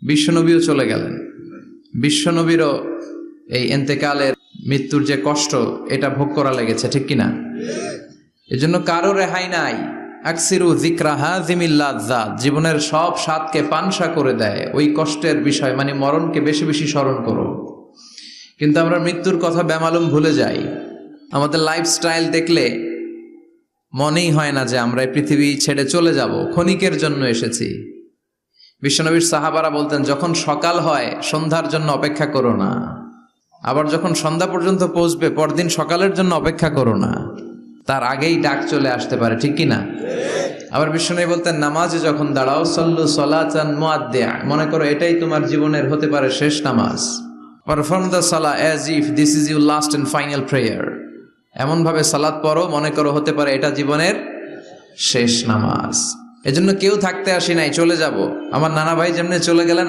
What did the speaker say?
বিশ্বনবীও চলে গেলেন, বিশ্বনবীরও এই ইন্তেকালের মৃত্যুর যে কষ্ট এটা ভোগ করা লেগেছে, ঠিক কিনা? এজন্য কারো রেহাই নাই। আকসিরু যিকরা হাযিমিল লাযযাত, জীবনের সব স্বাদকে পানসা করে দেয় ওই কষ্টের বিষয়, মানে মরণকে বেশি বেশি স্মরণ করো। কিন্তু আমরা মৃত্যুর কথা বেমালুম ভুলে যাই। আমাদের লাইফস্টাইল দেখলে মনেই হয় না যে আমরা এই পৃথিবী ছেড়ে চলে যাব, ক্ষণিকের জন্য এসেছি। বিশ্বনবীর সাহাবারা বলতেন, যখন সকাল হয় সন্ধ্যার জন্য অপেক্ষা করো না, আবার যখন সন্ধ্যা পর্যন্ত পৌঁছবে পরদিন সকালের জন্য অপেক্ষা করো না, তার আগেই ডাক চলে আসতে পারে, ঠিক কিনা? আবার বিশ্বনবী বলতেন, নামাজে যখন দাঁড়াও সল্লু সলাতান মুআদ্দিয়া, মনে করো এটাই তোমার জীবনের হতে পারে শেষ নামাজ। পারফর্ম দ্য সালাহ as if this is your last and final prayer, এমন ভাবে সালাত পড়ো মনে করো হতে পারে এটা জীবনের শেষ নামাজ। এজন্য কেউ থাকতে আসি নাই, চলে যাব। আমার নানা ভাই যেমনি চলে গেলেন